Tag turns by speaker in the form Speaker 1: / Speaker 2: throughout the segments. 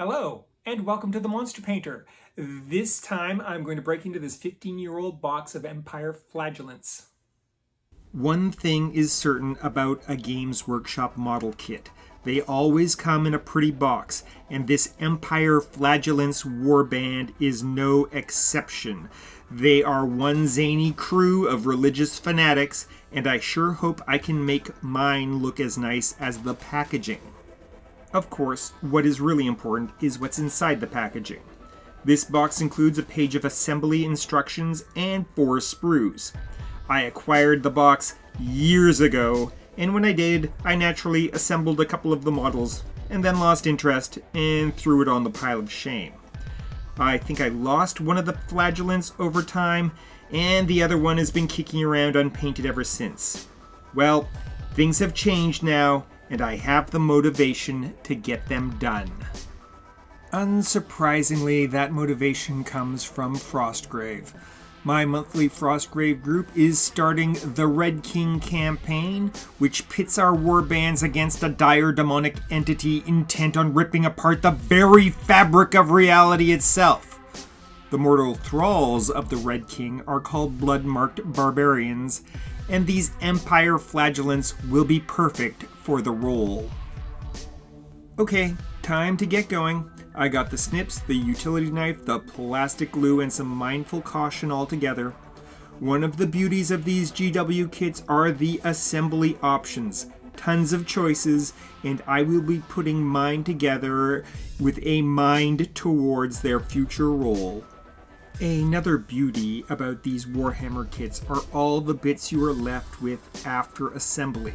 Speaker 1: Hello, and welcome to the Monster Painter. This time I'm going to break into this 15-year-old box of Empire Flagellants. One thing is certain about a Games Workshop model kit. They always come in a pretty box, and this Empire Flagellants warband is no exception. They are one zany crew of religious fanatics, and I sure hope I can make mine look as nice as the packaging. Of course, what is really important is what's inside the packaging. This box includes a page of assembly instructions and 4 sprues. I acquired the box years ago, and when I did, I naturally assembled a couple of the models, and then lost interest and threw it on the pile of shame. I think I lost one of the Flagellants over time, and the other one has been kicking around unpainted ever since. Well, things have changed now, and I have the motivation to get them done. Unsurprisingly, that motivation comes from Frostgrave. My monthly Frostgrave group is starting the Red King campaign, which pits our warbands against a dire demonic entity intent on ripping apart the very fabric of reality itself. The mortal thralls of the Red King are called Blood Marked Berserkers, and these Empire Flagellants will be perfect for the role. Okay, time to get going. I got the snips, the utility knife, the plastic glue, and some mindful caution all together. One of the beauties of these GW kits are the assembly options. Tons of choices, and I will be putting mine together with a mind towards their future role. Another beauty about these Warhammer kits are all the bits you are left with after assembly.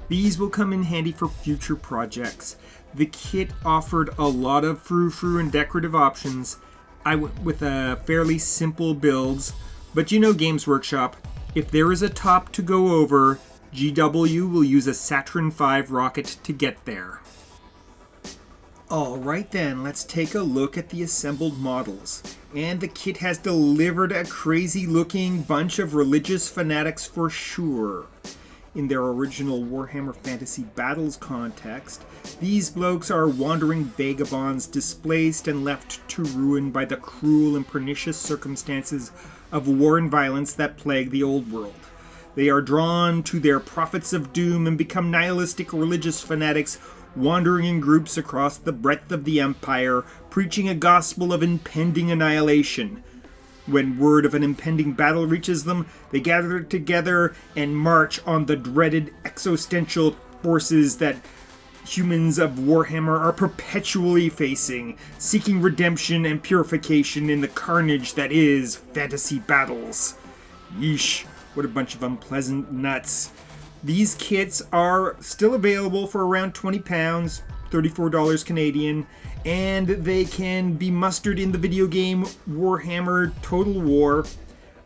Speaker 1: These will come in handy for future projects. The kit offered a lot of frou-frou and decorative options. I went with a fairly simple builds, but you know Games Workshop, if there is a top to go over, GW will use a Saturn V rocket to get there. Alright then, let's take a look at the assembled models. And the kit has delivered a crazy looking bunch of religious fanatics for sure. In their original Warhammer Fantasy Battles context, these blokes are wandering vagabonds displaced and left to ruin by the cruel and pernicious circumstances of war and violence that plague the old world. They are drawn to their prophets of doom and become nihilistic religious fanatics, wandering in groups across the breadth of the Empire, preaching a gospel of impending annihilation. When word of an impending battle reaches them, they gather together and march on the dreaded existential forces that humans of Warhammer are perpetually facing, seeking redemption and purification in the carnage that is fantasy battles. Yeesh, what a bunch of unpleasant nuts. These kits are still available for around £20, $34 Canadian, and they can be mustered in the video game Warhammer Total War.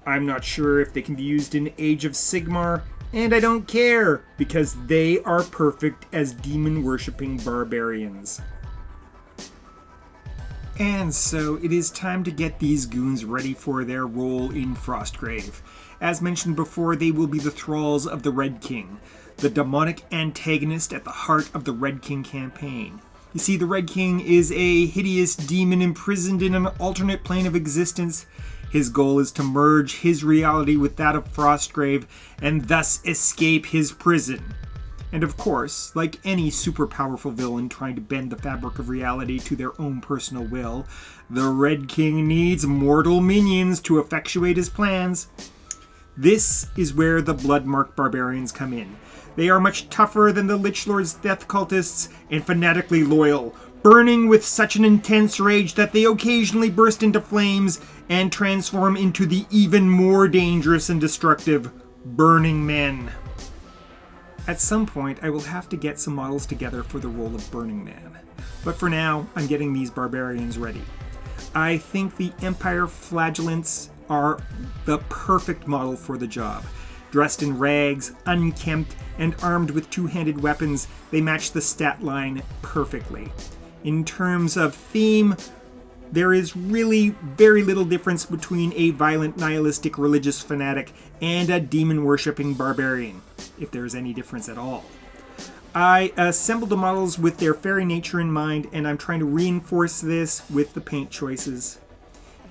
Speaker 1: I'm not sure if they can be used in Age of Sigmar, and I don't care, because they are perfect as demon-worshipping barbarians. And so it is time to get these goons ready for their role in Frostgrave. As mentioned before, they will be the thralls of the Red King, the demonic antagonist at the heart of the Red King campaign. You see, the Red King is a hideous demon imprisoned in an alternate plane of existence. His goal is to merge his reality with that of Frostgrave and thus escape his prison. And of course, like any super powerful villain trying to bend the fabric of reality to their own personal will, the Red King needs mortal minions to effectuate his plans. This is where the Blood Marked Barbarians come in. They are much tougher than the Lich Lord's death cultists and fanatically loyal, burning with such an intense rage that they occasionally burst into flames and transform into the even more dangerous and destructive Burning Men. At some point, I will have to get some models together for the role of Burning Man. But for now, I'm getting these barbarians ready. I think the Empire Flagellants are the perfect model for the job. Dressed in rags, unkempt, and armed with two-handed weapons, they match the stat line perfectly. In terms of theme, there is really very little difference between a violent nihilistic religious fanatic and a demon-worshipping barbarian, if there is any difference at all. I assembled the models with their fairy nature in mind, and I'm trying to reinforce this with the paint choices.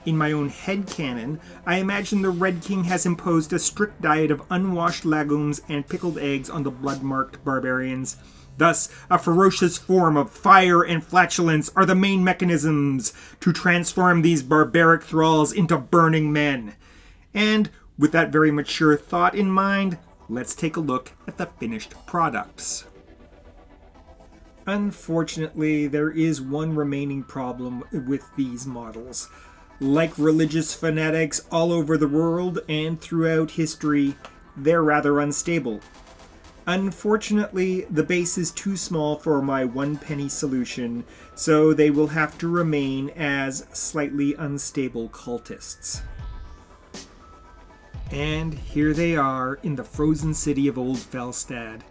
Speaker 1: In my own headcanon, I imagine the Red King has imposed a strict diet of unwashed legumes and pickled eggs on the blood-marked barbarians. Thus, a ferocious form of fire and flatulence are the main mechanisms to transform these barbaric thralls into burning men. And with that very mature thought in mind, let's take a look at the finished products. Unfortunately, there is one remaining problem with these models. Like religious fanatics all over the world and throughout history, they're rather unstable. Unfortunately, the base is too small for my 1 penny solution, so they will have to remain as slightly unstable cultists. And here they are in the frozen city of Old Felstad.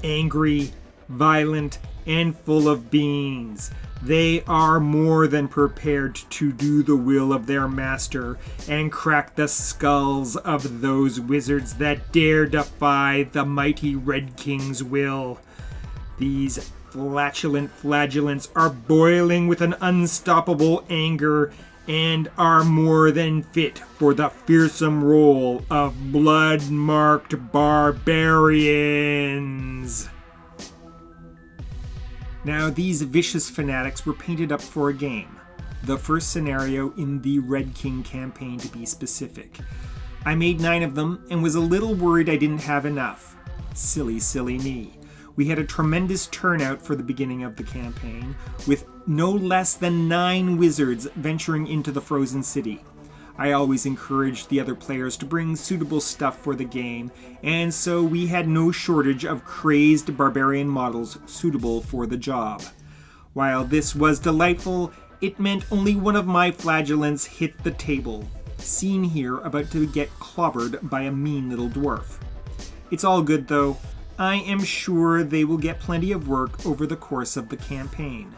Speaker 1: Angry, violent, and full of beans. They are more than prepared to do the will of their master and crack the skulls of those wizards that dare defy the mighty Red King's will. These flatulent flagellants are boiling with an unstoppable anger and are more than fit for the fearsome role of blood-marked barbarians. Now, these vicious fanatics were painted up for a game. The first scenario in the Red King campaign, to be specific. I made 9 of them and was a little worried I didn't have enough. Silly, silly me. We had a tremendous turnout for the beginning of the campaign, with no less than 9 wizards venturing into the frozen city. I always encouraged the other players to bring suitable stuff for the game, and so we had no shortage of crazed barbarian models suitable for the job. While this was delightful, it meant only one of my flagellants hit the table, seen here about to get clobbered by a mean little dwarf. It's all good though. I am sure they will get plenty of work over the course of the campaign.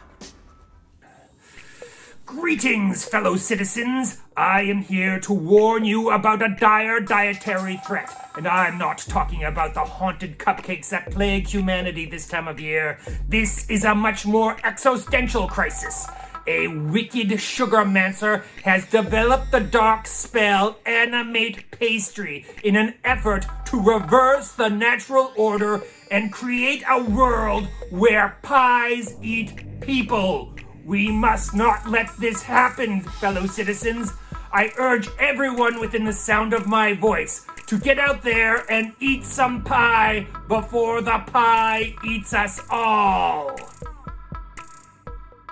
Speaker 2: Greetings, fellow citizens! I am here to warn you about a dire dietary threat, and I'm not talking about the haunted cupcakes that plague humanity this time of year. This is a much more existential crisis. A wicked sugarmancer has developed the dark spell Animate Pastry in an effort to reverse the natural order and create a world where pies eat people. We must not let this happen, fellow citizens. I urge everyone within the sound of my voice to get out there and eat some pie before the pie eats us all.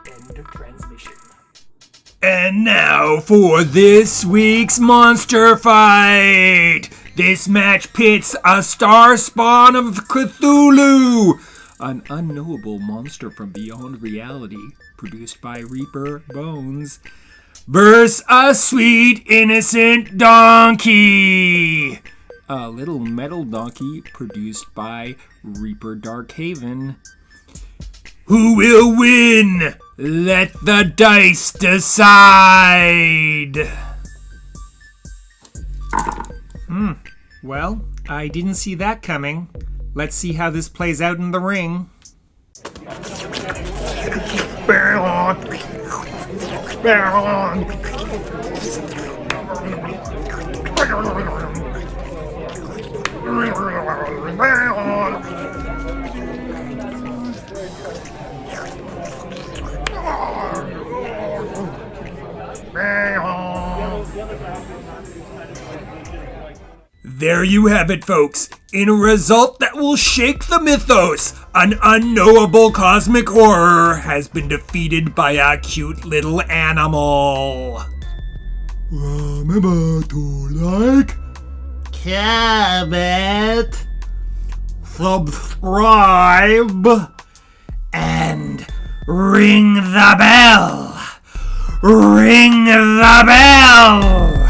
Speaker 2: End of transmission.
Speaker 1: And now for this week's monster fight! This match pits a star spawn of Cthulhu, an unknowable monster from beyond reality, produced by Reaper Bones, versus a sweet innocent donkey, a little metal donkey produced by Reaper Darkhaven. Who will win? Let the dice decide! Well, I didn't see that coming. Let's see how this plays out in the ring. There you have it, folks. In a result that will shake the mythos, an unknowable cosmic horror has been defeated by a cute little animal. Remember to like, comment, subscribe, and ring the bell. Ring the bell!